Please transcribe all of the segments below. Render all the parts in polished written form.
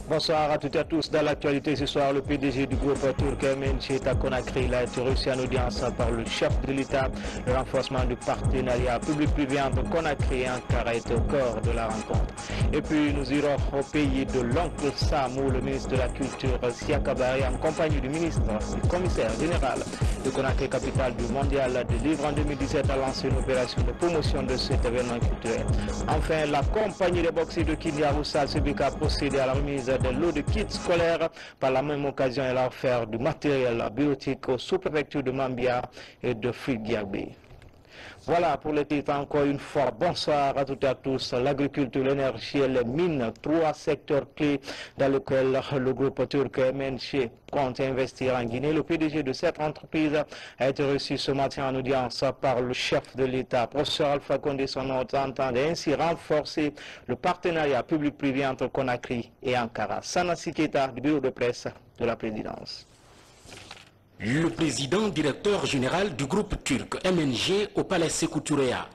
Bonsoir à toutes et à tous. Dans l'actualité ce soir, le PDG du groupe turc MNG à Conakry a été reçu en audience par le chef de l'État. Le renforcement du partenariat public-privé entre Conakry et Ankara est au cœur de la rencontre. Et puis nous irons au pays de l'oncle Sam où le ministre de la Culture Siakabari en compagnie du ministre du commissaire général de Conakry, capitale du mondial du livre en 2017, a lancé une opération de promotion de cet événement culturel. Enfin, la compagnie de boxe de Kinyaroussa Sebika a procédé à la remise des lots de kits scolaires. Par la même occasion, elle a offert du matériel biotique aux sous-préfectures de Mambia et de Frigiabé. Voilà pour les titres. Encore une fois, bonsoir à toutes et à tous. L'agriculture, l'énergie et les mines, trois secteurs clés dans lesquels le groupe turc MNG compte investir en Guinée. Le PDG de cette entreprise a été reçu ce matin en audience par le chef de l'État, professeur Alpha Condé. Son entendait ainsi renforcer le partenariat public-privé entre Conakry et Ankara. Sanassi Keita du bureau de presse de la présidence. Le président directeur général du groupe turc MNG au palais Sékou Touréa,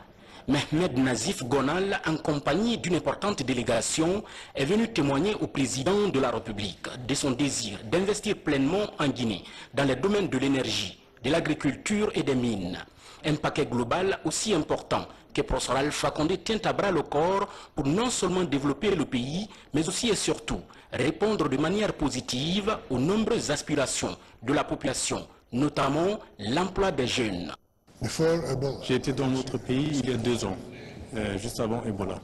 Mehmed Nazif Gonal, en compagnie d'une importante délégation, est venu témoigner au président de la République de son désir d'investir pleinement en Guinée dans les domaines de l'énergie, de l'agriculture et des mines. Un paquet global aussi important que professeur Alpha Condé tient à bras le corps pour non seulement développer le pays, mais aussi et surtout répondre de manière positive aux nombreuses aspirations de la population, notamment l'emploi des jeunes. J'ai été dans notre pays il y a 2 ans, juste avant Ebola.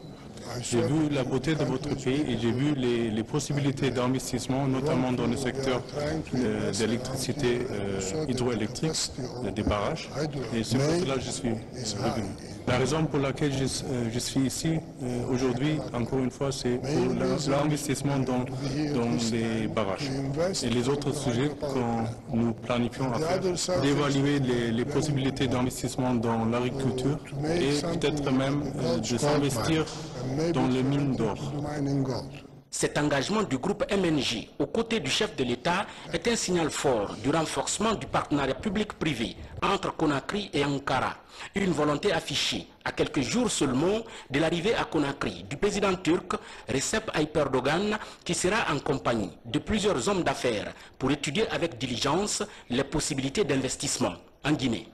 J'ai vu la beauté de votre pays et j'ai vu les possibilités d'investissement, notamment dans le secteur d'électricité hydroélectrique, des barrages. Et c'est pour cela que je suis revenu. La raison pour laquelle je suis ici aujourd'hui, encore une fois, c'est pour l'investissement dans les barrages. Et les autres sujets que nous planifions à faire, d'évaluer les possibilités d'investissement dans l'agriculture et peut-être même de s'investir dans les mines d'or. Cet engagement du groupe MNG aux côtés du chef de l'État est un signal fort du renforcement du partenariat public-privé entre Conakry et Ankara. Une volonté affichée à quelques jours seulement de l'arrivée à Conakry du président turc Recep Tayyip Erdogan, qui sera en compagnie de plusieurs hommes d'affaires pour étudier avec diligence les possibilités d'investissement en Guinée.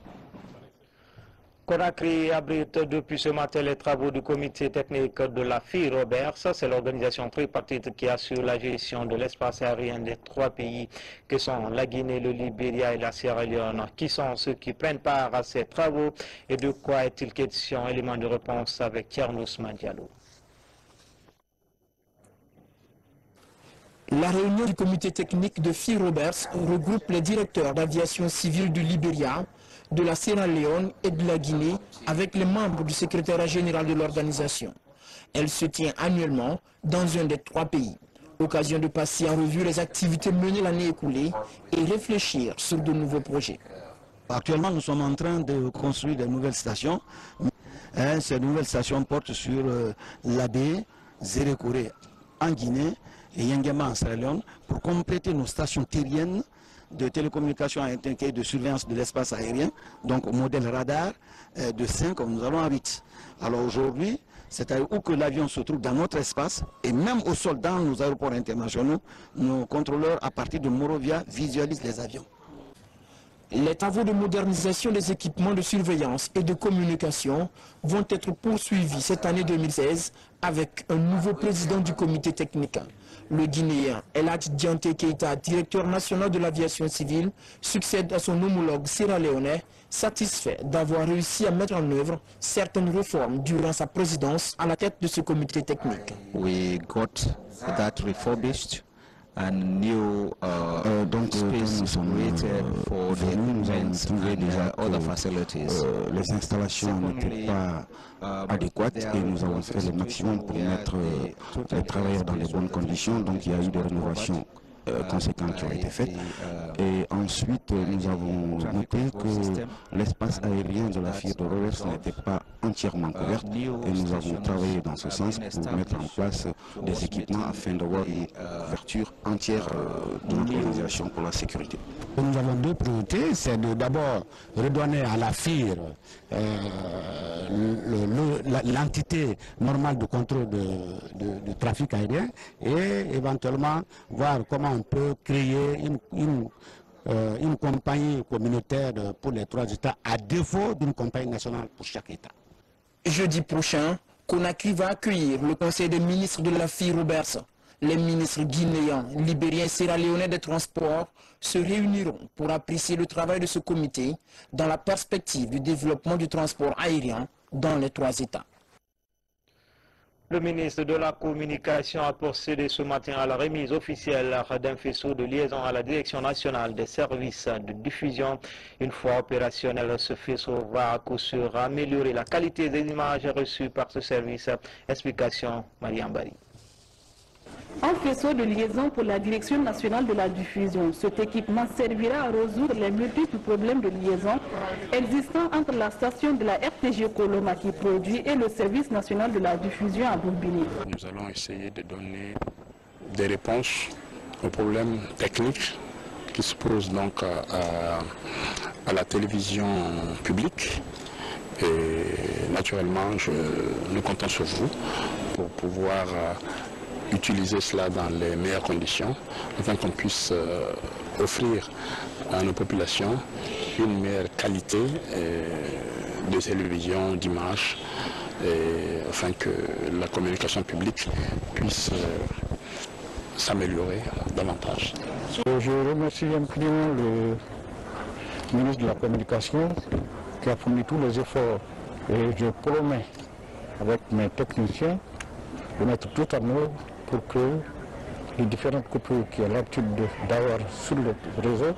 Conakry abrite depuis ce matin les travaux du comité technique de la FI Roberts. C'est l'organisation tripartite qui assure la gestion de l'espace aérien des 3 pays que sont la Guinée, le Libéria et la Sierra Leone. Qui sont ceux qui prennent part à ces travaux et de quoi est-il question? Élément de réponse avec Tiernos Madialo. La réunion du comité technique de FI Roberts regroupe les directeurs d'aviation civile du Libéria, de la Sierra Leone et de la Guinée avec les membres du secrétariat général de l'organisation. Elle se tient annuellement dans un des 3 pays. Occasion de passer en revue les activités menées l'année écoulée et réfléchir sur de nouveaux projets. Actuellement, nous sommes en train de construire de nouvelles stations. Ces nouvelles stations portent sur l'AB, Zérékoré en Guinée et Yengema en Sierra Leone pour compléter nos stations terriennes de télécommunications et de surveillance de l'espace aérien, donc au modèle radar de 5, nous allons à 8. Alors aujourd'hui, c'est-à-dire où que l'avion se trouve dans notre espace, et même au sol dans nos aéroports internationaux, nos contrôleurs à partir de Morovia visualisent les avions. Les travaux de modernisation des équipements de surveillance et de communication vont être poursuivis cette année 2016 avec un nouveau président du comité technique. Le Guinéen El Hadj Dianté Keita, directeur national de l'aviation civile, succède à son homologue sierra-léonais, satisfait d'avoir réussi à mettre en œuvre certaines réformes durant sa présidence à la tête de ce comité technique. We got that refurbished and new space created for the movements and other facilities. Les installations n'étaient pas adéquates et nous avons fait le maximum pour mettre les travailleurs dans les bonnes conditions. Donc il y a eu des rénovations conséquentes qui ont été faites. Et ensuite, nous avons noté que l'espace aérien de la FIR de Roers n'était pas entièrement couvert et nous avons travaillé dans ce sens pour mettre en place des équipements afin d'avoir une couverture entière de l'organisation pour la sécurité. Nous avons deux priorités, c'est d'abord redonner à la FIR l'entité normale de contrôle du trafic aérien et éventuellement voir comment on peut créer une compagnie communautaire pour les 3 États à défaut d'une compagnie nationale pour chaque État. Jeudi prochain, Conakry va accueillir le Conseil des ministres de la FIR Roers. Les ministres guinéens, libériens et sierra-léonais des transports se réuniront pour apprécier le travail de ce comité dans la perspective du développement du transport aérien dans les 3 États. Le ministre de la Communication a procédé ce matin à la remise officielle d'un faisceau de liaison à la Direction nationale des services de diffusion. Une fois opérationnel, ce faisceau va à coup sûr améliorer la qualité des images reçues par ce service. Explication Mariam Bari. Un faisceau de liaison pour la Direction nationale de la diffusion. Cet équipement servira à résoudre les multiples problèmes de liaison existants entre la station de la RTG Coloma qui produit et le service national de la diffusion à Bourbini. Nous allons essayer de donner des réponses aux problèmes techniques qui se posent donc à la télévision publique. Et naturellement, nous comptons sur vous pour pouvoir utiliser cela dans les meilleures conditions afin qu'on puisse offrir à nos populations une meilleure qualité de télévision, d'image, afin que la communication publique puisse s'améliorer davantage. Je remercie infiniment le ministre de la Communication qui a fourni tous les efforts et je promets avec mes techniciens de mettre tout en œuvre pour que les différentes coupures qu'il y a l'habitude d'avoir sur le réseau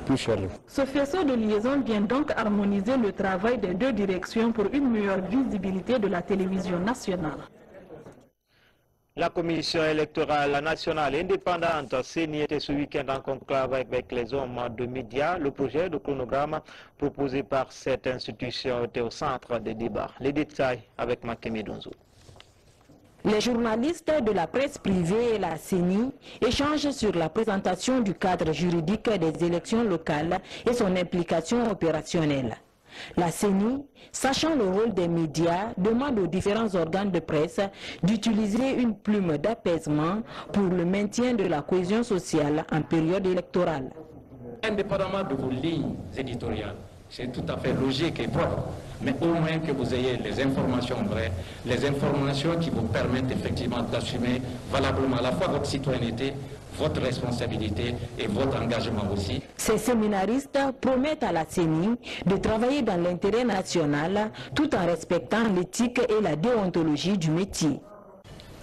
puissent aller. Ce faisceau de liaison vient donc harmoniser le travail des 2 directions pour une meilleure visibilité de la télévision nationale. La commission électorale nationale indépendante CENI était ce week-end en conclave avec les hommes de médias. Le projet de chronogramme proposé par cette institution était au centre des débats. Les détails avec Makeme Donzo. Les journalistes de la presse privée et la CENI échangent sur la présentation du cadre juridique des élections locales et son implication opérationnelle. La CENI, sachant le rôle des médias, demande aux différents organes de presse d'utiliser une plume d'apaisement pour le maintien de la cohésion sociale en période électorale. Indépendamment de vos lignes éditoriales, c'est tout à fait logique et propre, mais au moins que vous ayez les informations vraies, les informations qui vous permettent effectivement d'assumer valablement à la fois votre citoyenneté, votre responsabilité et votre engagement aussi. Ces séminaristes promettent à la CENI de travailler dans l'intérêt national tout en respectant l'éthique et la déontologie du métier.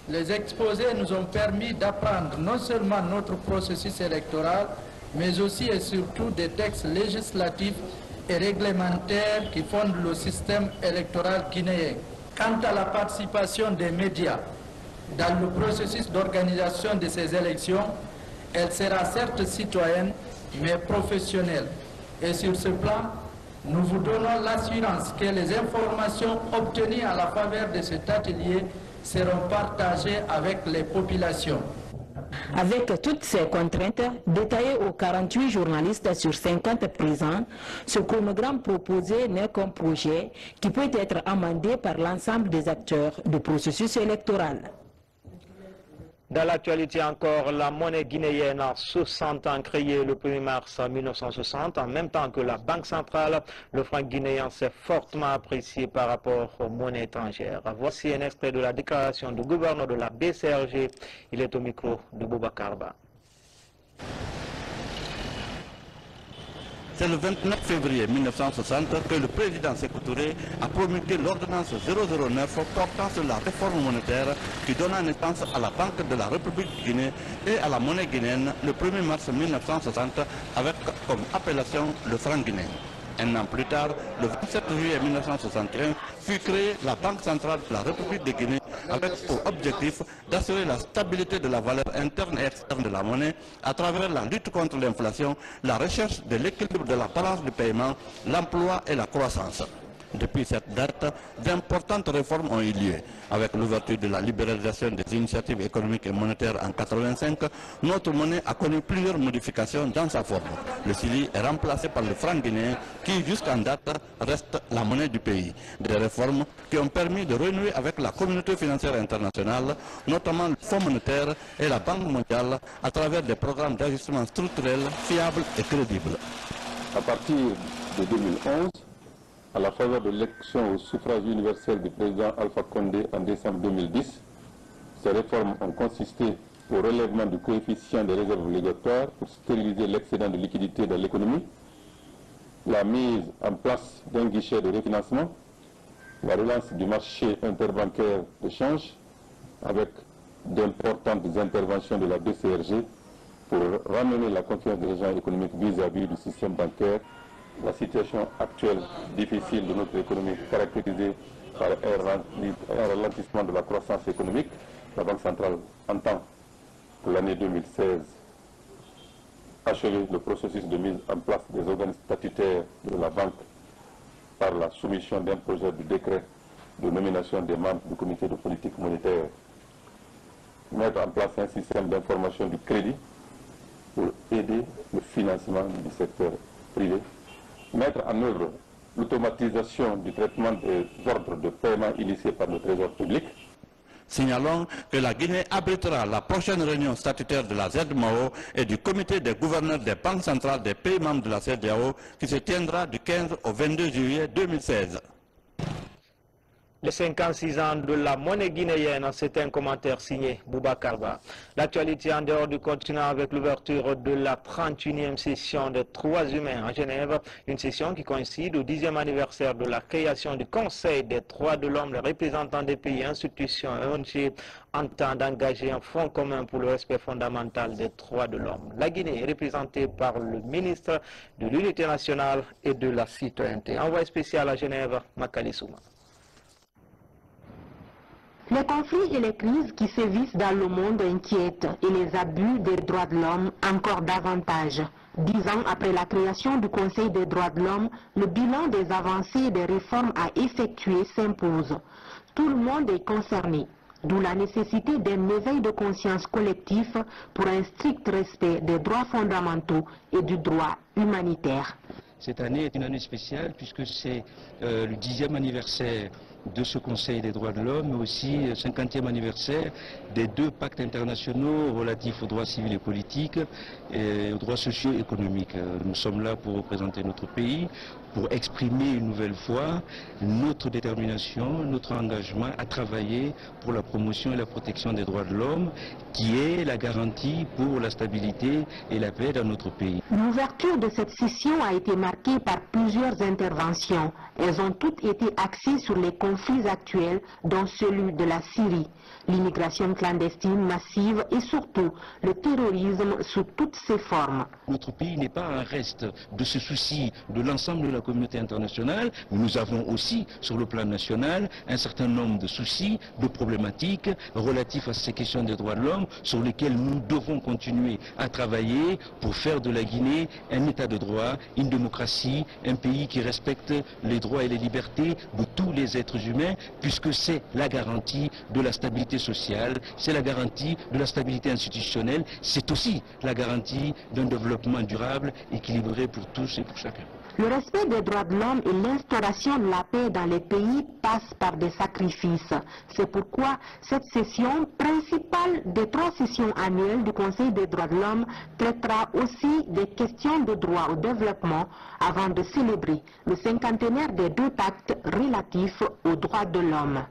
Les exposés nous ont permis d'apprendre non seulement notre processus électoral, mais aussi et surtout des textes législatifs et réglementaires qui fondent le système électoral guinéen. Quant à la participation des médias dans le processus d'organisation de ces élections, elle sera certes citoyenne, mais professionnelle. Et sur ce plan, nous vous donnons l'assurance que les informations obtenues à la faveur de cet atelier seront partagées avec les populations. Avec toutes ces contraintes, détaillées aux 48 journalistes sur 50 présents, ce chronogramme proposé n'est qu'un projet qui peut être amendé par l'ensemble des acteurs du processus électoral. Dans l'actualité encore, la monnaie guinéenne a 60 ans créée le 1er mars 1960, en même temps que la Banque centrale. Le franc guinéen s'est fortement apprécié par rapport aux monnaies étrangères. Voici un extrait de la déclaration du gouverneur de la BCRG. Il est au micro de Boubacar Ba. C'est le 29 février 1960 que le président Sékou Touré a promulgué l'ordonnance 009 portant sur la réforme monétaire qui donna naissance à la Banque de la République de Guinée et à la monnaie guinéenne le 1er mars 1960 avec comme appellation le franc guinéen. Un an plus tard, le 27 juillet 1961, fut créée la Banque centrale de la République de Guinée avec pour objectif d'assurer la stabilité de la valeur interne et externe de la monnaie à travers la lutte contre l'inflation, la recherche de l'équilibre de la balance du paiement, l'emploi et la croissance. Depuis cette date, d'importantes réformes ont eu lieu. Avec l'ouverture de la libéralisation des initiatives économiques et monétaires en 1985, notre monnaie a connu plusieurs modifications dans sa forme. Le cedi est remplacé par le franc guinéen qui, jusqu'en date, reste la monnaie du pays. Des réformes qui ont permis de renouer avec la communauté financière internationale, notamment le Fonds monétaire et la Banque mondiale, à travers des programmes d'ajustement structurel fiables et crédibles. À partir de 2011, à la faveur de l'élection au suffrage universel du président Alpha Condé en décembre 2010, ces réformes ont consisté au relèvement du coefficient des réserves obligatoires pour stériliser l'excédent de liquidité dans l'économie, la mise en place d'un guichet de refinancement, la relance du marché interbancaire de change, avec d'importantes interventions de la BCRG pour ramener la confiance des agents économiques vis-à-vis du système bancaire. La situation actuelle difficile de notre économie caractérisée par un ralentissement de la croissance économique. La Banque centrale entend pour l'année 2016 achever le processus de mise en place des organes statutaires de la banque par la soumission d'un projet de décret de nomination des membres du comité de politique monétaire. Mettre en place un système d'information du crédit pour aider le financement du secteur privé. Mettre en œuvre l'automatisation du traitement des ordres de paiement initiés par le Trésor public. Signalons que la Guinée abritera la prochaine réunion statutaire de la ZMAO et du comité des gouverneurs des banques centrales des pays membres de la CEDEAO qui se tiendra du 15 au 22 juillet 2016. Les 56 ans de la monnaie guinéenne, c'est un commentaire signé Boubacar Ba. L'actualité en dehors du continent avec l'ouverture de la 31e session des droits humains à Genève, une session qui coïncide au 10e anniversaire de la création du Conseil des droits de l'homme. Les représentants des pays, institutions et ONG entendent engager un front commun pour le respect fondamental des droits de l'homme. La Guinée est représentée par le ministre de l'Unité nationale et de la citoyenneté. Envoyé spécial à Genève, Makali Souma. Les conflits et les crises qui sévissent dans le monde inquiètent et les abus des droits de l'homme encore davantage. 10 ans après la création du Conseil des droits de l'homme, le bilan des avancées et des réformes à effectuer s'impose. Tout le monde est concerné, d'où la nécessité d'un éveil de conscience collectif pour un strict respect des droits fondamentaux et du droit humanitaire. Cette année est une année spéciale puisque c'est le 10e anniversaire de ce Conseil des droits de l'homme, mais aussi le 50e anniversaire des 2 pactes internationaux relatifs aux droits civils et politiques et aux droits sociaux et économiques. Nous sommes là pour représenter notre pays, pour exprimer une nouvelle fois notre détermination, notre engagement à travailler pour la promotion et la protection des droits de l'homme, qui est la garantie pour la stabilité et la paix dans notre pays. L'ouverture de cette session a été marquée par plusieurs interventions. Elles ont toutes été axées sur les conflits actuels, dont celui de la Syrie, l'immigration clandestine massive et surtout le terrorisme sous toutes ses formes. Notre pays n'est pas un reste de ce souci de l'ensemble de la communauté internationale. Nous avons aussi, sur le plan national, un certain nombre de soucis, de problématiques relatifs à ces questions des droits de l'homme sur lesquelles nous devons continuer à travailler pour faire de la Guinée un état de droit, une démocratie, un pays qui respecte les droits et les libertés de tous les êtres humains, puisque c'est la garantie de la stabilité sociale, c'est la garantie de la stabilité institutionnelle, c'est aussi la garantie d'un développement durable, équilibré pour tous et pour chacun. Le respect des droits de l'homme et l'instauration de la paix dans les pays passent par des sacrifices. C'est pourquoi cette session principale des 3 sessions annuelles du Conseil des droits de l'homme traitera aussi des questions de droit au développement avant de célébrer le 50e des 2 pactes relatifs aux droits de l'homme.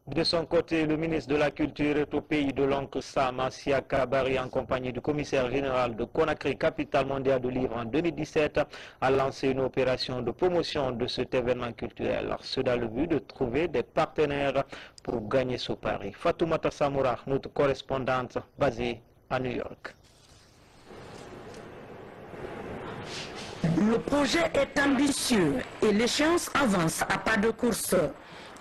De son côté, le ministre de la Culture est au pays de l'oncle Sam, Siaka Bari, en compagnie du commissaire général de Conakry, capitale mondiale du livre en 2017, a lancé une opération de promotion de cet événement culturel. C'est dans le but de trouver des partenaires pour gagner ce pari. Fatoumata Samoura, notre correspondante basée à New York. Le projet est ambitieux et l'échéance avance à pas de course.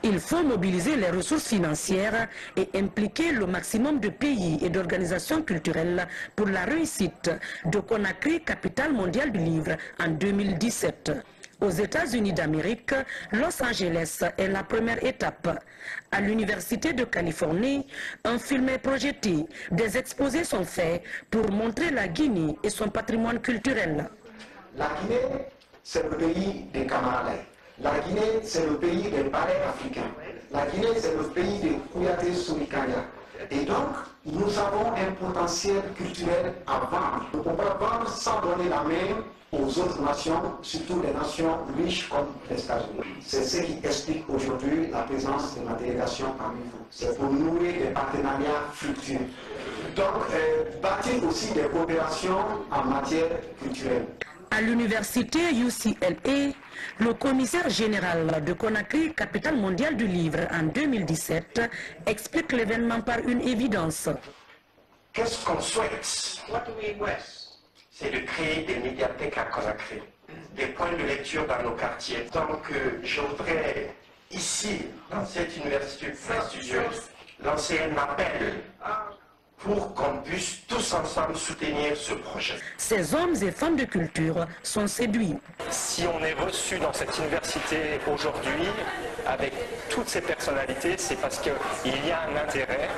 Il faut mobiliser les ressources financières et impliquer le maximum de pays et d'organisations culturelles pour la réussite de Conakry, capitale mondiale du livre, en 2017. Aux États-Unis d'Amérique, Los Angeles est la première étape. À l'Université de Californie, un film est projeté. Des exposés sont faits pour montrer la Guinée et son patrimoine culturel. La Guinée, c'est le pays des Camarades. La Guinée, c'est le pays des ballets africains. La Guinée, c'est le pays des Kouyaté Sourikaya. Et donc, nous avons un potentiel culturel à vendre. On ne peut pas vendre sans donner la main aux autres nations, surtout les nations riches comme les États-Unis. C'est ce qui explique aujourd'hui la présence de ma délégation parmi vous. C'est pour nourrir des partenariats fructueux. Donc, bâtir aussi des coopérations en matière culturelle. À l'université UCLA, le commissaire général de Conakry, capitale mondiale du livre en 2017, explique l'événement par une évidence. Qu'est-ce qu'on souhaite? C'est de créer des médiathèques à Conakry, des points de lecture dans nos quartiers. Donc, je voudrais ici, dans cette université prestigieuse, lancer un appel pour qu'on puisse tous ensemble soutenir ce projet. Ces hommes et femmes de culture sont séduits. Si on est reçu dans cette université aujourd'hui avec toutes ces personnalités, c'est parce qu'il y a un intérêt.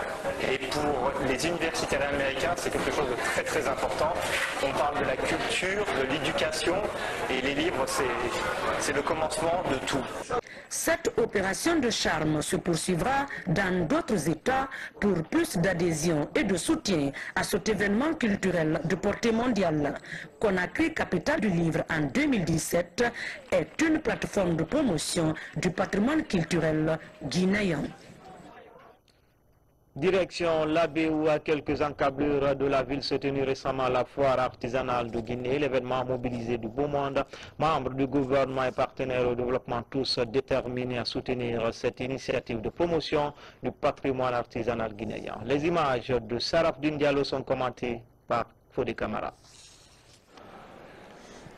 Et pour les universitaires américains, c'est quelque chose de très très important. On parle de la culture, de l'éducation, et les livres, c'est le commencement de tout. Cette opération de charme se poursuivra dans d'autres États pour plus d'adhésion et de soutien à cet événement culturel de portée mondiale. Conakry, capitale du livre en 2017, est une plateforme de promotion du patrimoine culturel guinéen. Direction l'Abbé où à quelques encablures de la ville se tenue récemment la foire artisanale de Guinée. L'événement mobilisé du beau monde, membres du gouvernement et partenaires au développement, tous déterminés à soutenir cette initiative de promotion du patrimoine artisanal guinéen. Les images de Saraf Diallo sont commentées par Fodé Camara.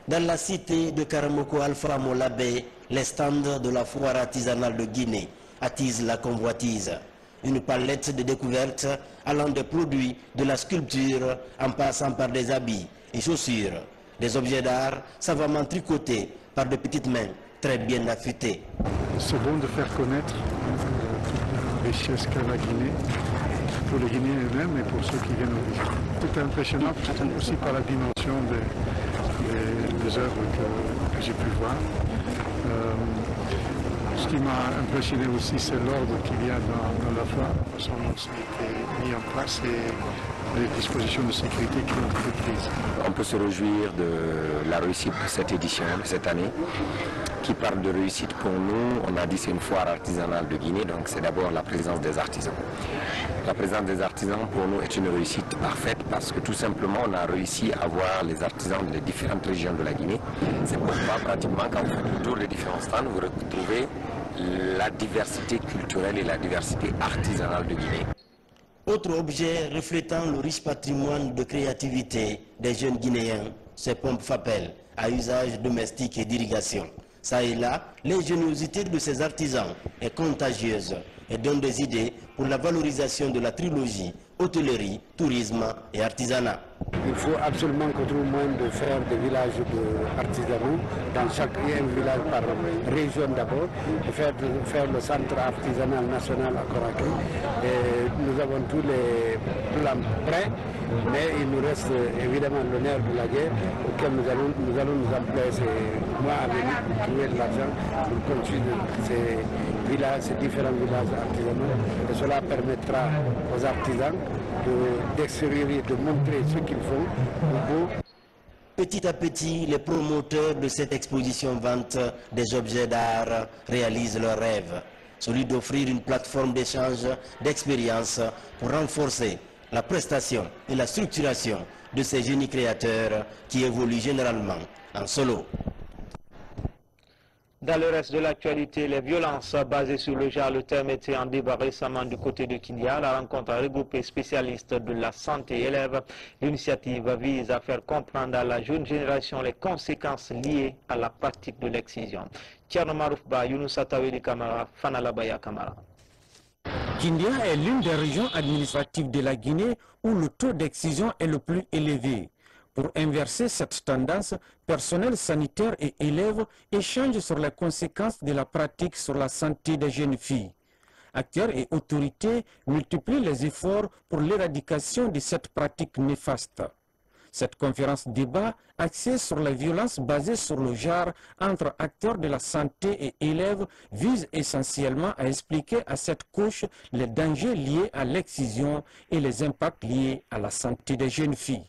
Dans la cité de Karamoko Alpha Molabé, les stands de la foire artisanale de Guinée attisent la convoitise. Une palette de découvertes allant des produits de la sculpture en passant par des habits et chaussures, des objets d'art savamment tricotés par de petites mains très bien affûtées. C'est bon de faire connaître la richesse qu'a la Guinée, pour les Guinéens eux-mêmes et pour ceux qui viennent au visiter. C'est impressionnant aussi par la dimension des œuvres que j'ai pu voir. Ce qui m'a impressionné aussi, c'est l'ordre qu'il y a dans la foire. Son nom a été mis en place et les dispositions de sécurité qui ont été prises. On peut se réjouir de la réussite de cette édition, de cette année, qui parle de réussite pour nous. On a dit c'est une foire artisanale de Guinée, donc c'est d'abord la présence des artisans. La présence des artisans pour nous est une réussite parfaite parce que tout simplement on a réussi à voir les artisans des différentes régions de la Guinée. C'est pourquoi pratiquement quand vous faites le tour des différents stands, vous retrouvez la diversité culturelle et la diversité artisanale de Guinée. Autre objet reflétant le riche patrimoine de créativité des jeunes Guinéens, ces pompes Fapel à usage domestique et d'irrigation. Ça et là, l'ingéniosité de ces artisans est contagieuse et donne des idées pour la valorisation de la trilogie hôtellerie, tourisme et artisanat. Il faut absolument qu'on trouve moyen de faire des villages artisanaux dans chaque village par région d'abord, de faire le centre artisanal national à Conakry. Nous avons tous les plans prêts, mais il nous reste évidemment le nerf de la guerre auquel nous allons nous employer ces mois à venir pour trouver de l'argent pour construire ces différents villages artisanaux. Et cela permettra aux artisans d'extérioriser, de montrer ce qu'ils font. Petit à petit, les promoteurs de cette exposition vente des objets d'art réalisent leur rêve, celui d'offrir une plateforme d'échange d'expériences pour renforcer la prestation et la structuration de ces génies créateurs qui évoluent généralement en solo. Dans le reste de l'actualité, les violences basées sur le genre, le terme était en débat récemment du côté de Kindia. La rencontre a regroupé spécialistes de la santé et élèves. L'initiative vise à faire comprendre à la jeune génération les conséquences liées à la pratique de l'excision. Tierno Maroufba, Younous Ataweli Kamara, Fanalabaya Kamara. Kindia est l'une des régions administratives de la Guinée où le taux d'excision est le plus élevé. Pour inverser cette tendance, personnel sanitaire et élèves échangent sur les conséquences de la pratique sur la santé des jeunes filles. Acteurs et autorités multiplient les efforts pour l'éradication de cette pratique néfaste. Cette conférence débat, axée sur les violences basées sur le genre entre acteurs de la santé et élèves, vise essentiellement à expliquer à cette couche les dangers liés à l'excision et les impacts liés à la santé des jeunes filles.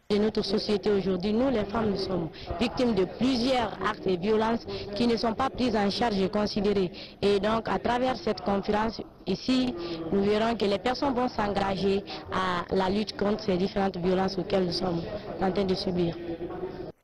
De notre société aujourd'hui, nous les femmes, nous sommes victimes de plusieurs actes et violences qui ne sont pas prises en charge et considérées. Et donc, à travers cette conférence, ici, nous verrons que les personnes vont s'engager à la lutte contre ces différentes violences auxquelles nous sommes en train de subir.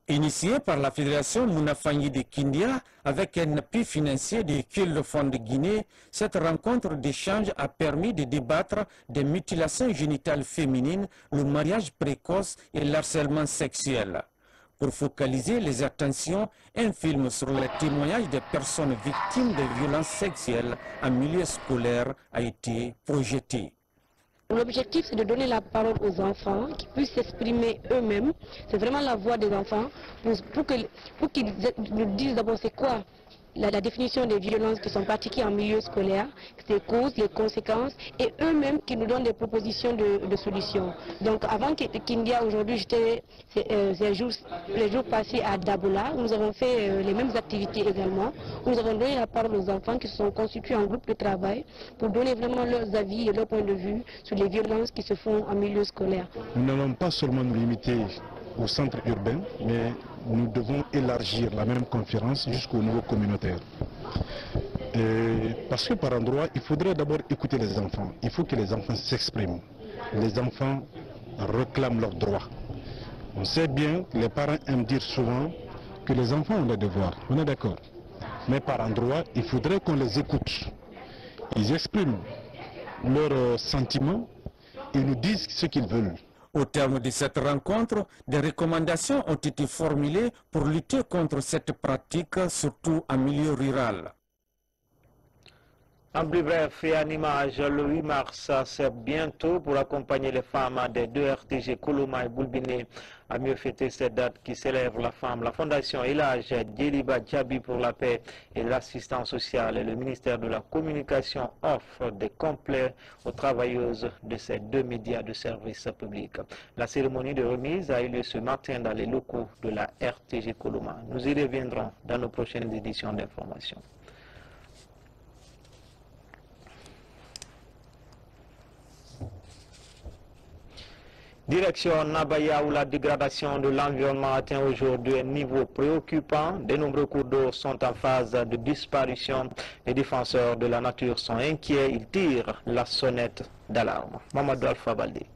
Initiée par la Fédération Mounafangui de Kindia avec un appui financier de Kill Fond de Guinée, cette rencontre d'échange a permis de débattre des mutilations génitales féminines, le mariage précoce et l'harcèlement sexuel. Pour focaliser les attentions, un film sur les témoignages des personnes victimes de violences sexuelles en milieu scolaire a été projeté. L'objectif, c'est de donner la parole aux enfants, qui puissent s'exprimer eux-mêmes. C'est vraiment la voix des enfants pour qu'ils nous disent d'abord c'est quoi la définition des violences qui sont pratiquées en milieu scolaire, les causes, les conséquences, et eux-mêmes qui nous donnent des propositions de solutions. Donc avant Kindia, aujourd'hui, j'étais les jours passés à Dabola, où nous avons fait les mêmes activités également, où nous avons donné la parole aux enfants qui se sont constitués en groupe de travail pour donner vraiment leurs avis et leurs points de vue sur les violences qui se font en milieu scolaire. Nous n'allons pas seulement nous limiter au centre urbain, mais nous devons élargir la même conférence jusqu'au niveau communautaire. Parce que par endroit, il faudrait d'abord écouter les enfants. Il faut que les enfants s'expriment. Les enfants réclament leurs droits. On sait bien, les parents aiment dire souvent que les enfants ont des devoirs. On est d'accord. Mais par endroit, il faudrait qu'on les écoute. Ils expriment leurs sentiments et nous disent ce qu'ils veulent. Au terme de cette rencontre, des recommandations ont été formulées pour lutter contre cette pratique, surtout en milieu rural. En plus bref et en image, le 8 mars, c'est bientôt pour accompagner les femmes des deux RTG Koloma et Boulbiné à mieux fêter cette date qui célèbre la femme. La Fondation Elage Djeliba Djabi pour la paix et l'assistance sociale et le ministère de la Communication offrent des complets aux travailleuses de ces deux médias de service public. La cérémonie de remise a eu lieu ce matin dans les locaux de la RTG Koloma. Nous y reviendrons dans nos prochaines éditions d'information. Direction Nabaya où la dégradation de l'environnement atteint aujourd'hui un niveau préoccupant. De nombreux cours d'eau sont en phase de disparition. Les défenseurs de la nature sont inquiets. Ils tirent la sonnette d'alarme. Mamadou Alpha Baldé.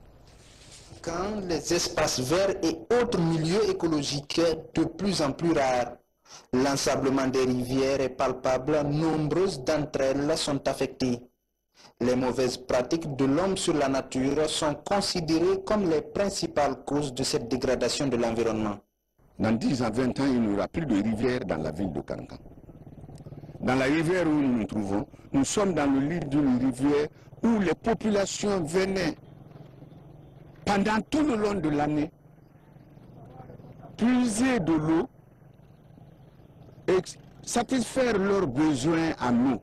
Quand les espaces verts et autres milieux écologiques de plus en plus rares, l'ensablement des rivières est palpable. Nombreuses d'entre elles sont affectées. Les mauvaises pratiques de l'homme sur la nature sont considérées comme les principales causes de cette dégradation de l'environnement. Dans 10 à 20 ans, il n'y aura plus de rivière dans la ville de Kankan. Dans la rivière où nous nous trouvons, nous sommes dans le lit d'une rivière où les populations venaient pendant tout le long de l'année puiser de l'eau et satisfaire leurs besoins en eau.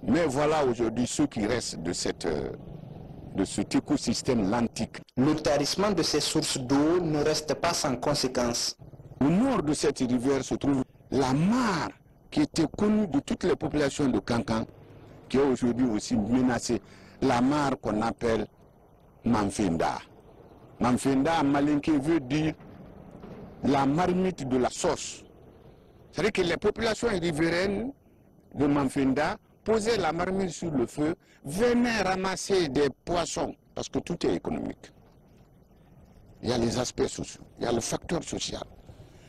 Mais voilà aujourd'hui ce qui reste de cet écosystème lentique. Le tarissement de ces sources d'eau ne reste pas sans conséquences. Au nord de cette rivière se trouve la mare qui était connue de toutes les populations de Kankan, qui est aujourd'hui aussi menacée. La mare qu'on appelle Manfenda. Manfenda en malinké veut dire la marmite de la sauce. C'est-à-dire que les populations riveraines de Manfenda posaient la marmite sur le feu, venaient ramasser des poissons, parce que tout est économique. Il y a les aspects sociaux, il y a le facteur social.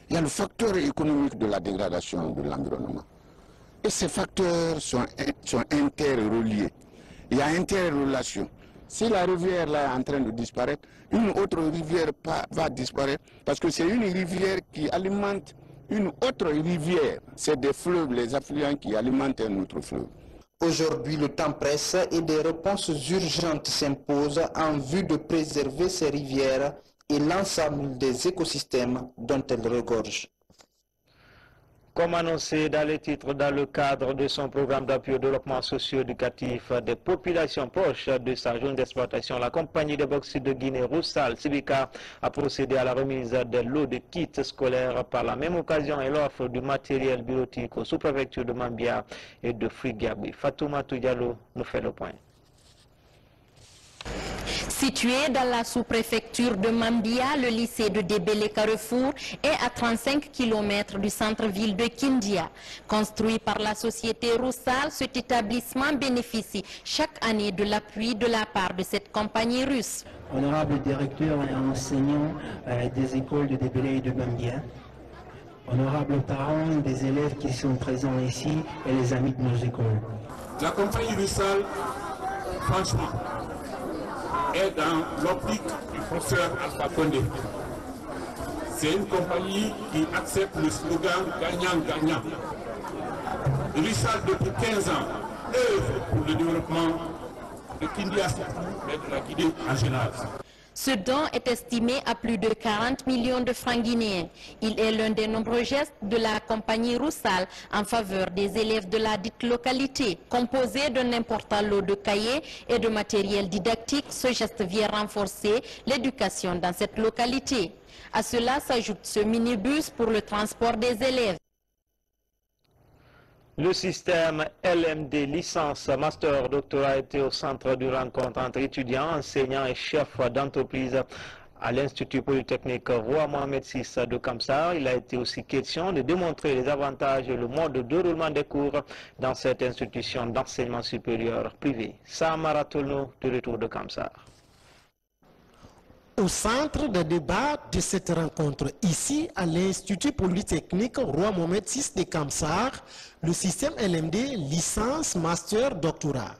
il y a le facteur économique de la dégradation de l'environnement. Et ces facteurs sont interreliés. Il y a interrelation. Si la rivière là est en train de disparaître, une autre rivière va disparaître parce que c'est une rivière qui alimente une autre rivière. C'est des fleuves, les affluents qui alimentent un autre fleuve. Aujourd'hui, le temps presse et des réponses urgentes s'imposent en vue de préserver ces rivières et l'ensemble des écosystèmes dont elles regorgent. Comme annoncé dans les titres, dans le cadre de son programme d'appui au développement socio-éducatif des populations proches de sa zone d'exploitation, la compagnie de bauxite de Guinée, Roussal Sibika, a procédé à la remise de lots de kits scolaires par la même occasion et l'offre du matériel bureautique aux sous-préfectures de Mambia et de Frigabi. Fatouma Diallo nous fait le point. Situé dans la sous-préfecture de Mambia, le lycée de Débélé-Carrefour est à 35 km du centre-ville de Kindia. Construit par la société Roussal, cet établissement bénéficie chaque année de l'appui de la part de cette compagnie russe. Honorable directeur et enseignant des écoles de Débélé et de Mambia, honorables parents des élèves qui sont présents ici et les amis de nos écoles. La compagnie Roussal, franchement, est dans l'optique du professeur Alpha Condé. C'est une compagnie qui accepte le slogan gagnant-gagnant. Roussal, depuis 15 ans, œuvre pour le développement de Kindia et de la Guinée en général. Ce don est estimé à plus de 40 millions de francs guinéens. Il est l'un des nombreux gestes de la compagnie Roussal en faveur des élèves de la dite localité. Composé d'un important lot de cahiers et de matériel didactique, ce geste vient renforcer l'éducation dans cette localité. À cela s'ajoute ce minibus pour le transport des élèves. Le système LMD, licence, master, doctorat, était au centre d'une rencontre entre étudiants, enseignants et chefs d'entreprise à l'Institut Polytechnique Roi Mohamed VI de Kamsar. Il a été aussi question de démontrer les avantages et le mode de déroulement des cours dans cette institution d'enseignement supérieur privé. Samara Tolno, de retour de Kamsar. Au centre des débats de cette rencontre, ici à l'Institut Polytechnique Roi Mohamed VI de Kamsar, le système LMD, licence, master, doctorat.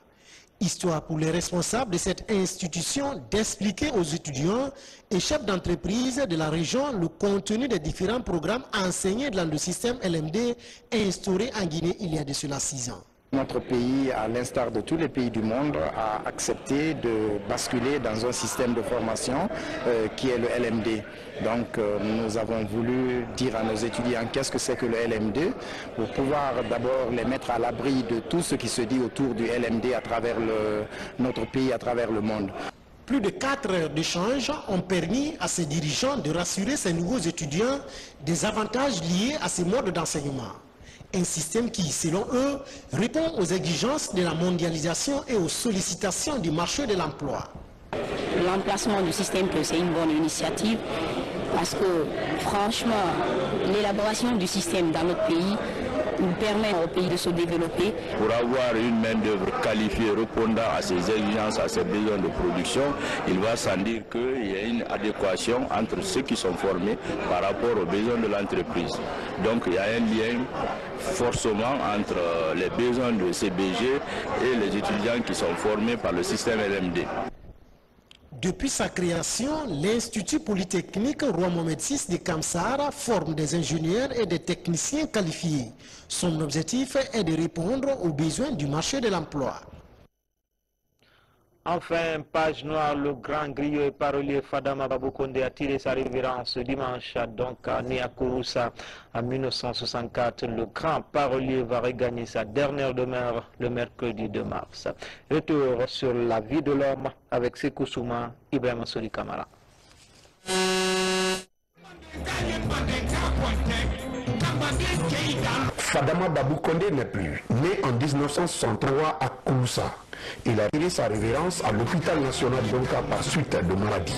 Histoire pour les responsables de cette institution d'expliquer aux étudiants et chefs d'entreprise de la région le contenu des différents programmes enseignés dans le système LMD instauré en Guinée il y a de cela 6 ans. Notre pays, à l'instar de tous les pays du monde, a accepté de basculer dans un système de formation qui est le LMD. Donc nous avons voulu dire à nos étudiants qu'est-ce que c'est que le LMD pour pouvoir d'abord les mettre à l'abri de tout ce qui se dit autour du LMD à travers notre pays, à travers le monde. Plus de 4 heures d'échange ont permis à ces dirigeants de rassurer ces nouveaux étudiants des avantages liés à ces modes d'enseignement. Un système qui, selon eux, répond aux exigences de la mondialisation et aux sollicitations du marché de l'emploi. L'emplacement du système, c'est une bonne initiative parce que, franchement, l'élaboration du système dans notre pays nous permet au pays de se développer. Pour avoir une main-d'œuvre qualifiée répondant à ses exigences, à ses besoins de production, il va sans dire qu'il y a une adéquation entre ceux qui sont formés par rapport aux besoins de l'entreprise. Donc il y a un lien forcément entre les besoins de CBG et les étudiants qui sont formés par le système LMD. Depuis sa création, l'Institut Polytechnique Roi Mohamed VI de Kamsar forme des ingénieurs et des techniciens qualifiés. Son objectif est de répondre aux besoins du marché de l'emploi. Enfin, page noire, le grand griot et parolier Fadama Babou Condé a tiré sa révérence ce dimanche, donc né à Kouroussa en 1964. Le grand parolier va regagner sa dernière demeure le mercredi 2 mars. Retour sur la vie de l'homme avec Sekou Souma, Ibrahima Soli Kamara. Fadama Babou Condé n'est plus. Né en 1963 à Kouroussa, il a tiré sa révérence à l'hôpital national d'Onka par suite de maladie.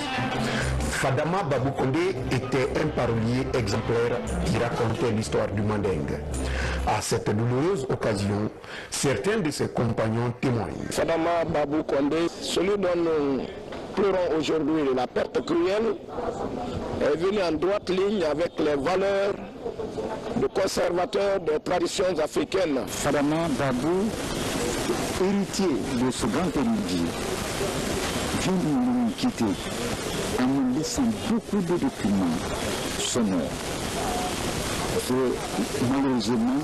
Fadama Babou Condé était un parolier exemplaire qui racontait l'histoire du Mandingue. À cette douloureuse occasion, certains de ses compagnons témoignent. Fadama Babou Condé, celui dont nous pleurons aujourd'hui de la perte cruelle est venu en droite ligne avec les valeurs de conservateurs des traditions africaines. Fadama Babou, héritier de ce grand érudit, vient de nous quitter en nous laissant beaucoup de documents sonores. Malheureusement,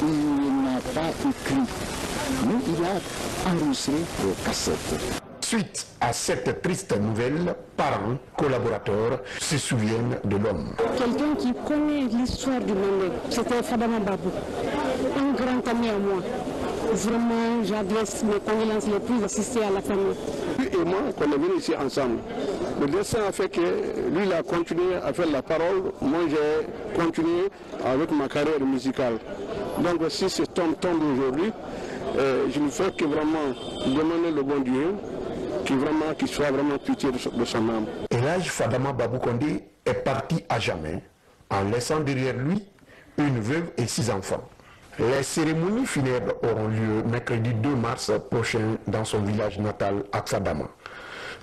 il n'a pas écrit, mais il a enregistré les cassettes. Suite à cette triste nouvelle, parents, collaborateurs se souviennent de l'homme. Quelqu'un qui connaît l'histoire du monde, c'était Fadama Babou, un grand ami à moi. Vraiment, j'adresse mes condoléances les plus assistées à la famille. Lui et moi, on est venus ici ensemble. Le destin a fait que lui, il a continué à faire la parole. Moi, j'ai continué avec ma carrière musicale. Donc, si cet homme tombe aujourd'hui, je ne fais que vraiment demander le bon Dieu qu'il soit vraiment pitié de son âme. Et l'âge Fadama Babou Condé est parti à jamais, en laissant derrière lui une veuve et 6 enfants. Les cérémonies funèbres auront lieu mercredi 2 mars prochain dans son village natal à Fadama,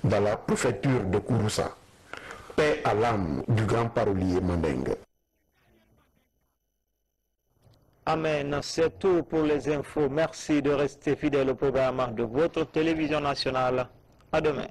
dans la préfecture de Kouroussa. Paix à l'âme du grand parolier Mandingue. Amen. C'est tout pour les infos. Merci de rester fidèle au programme de votre télévision nationale. À demain.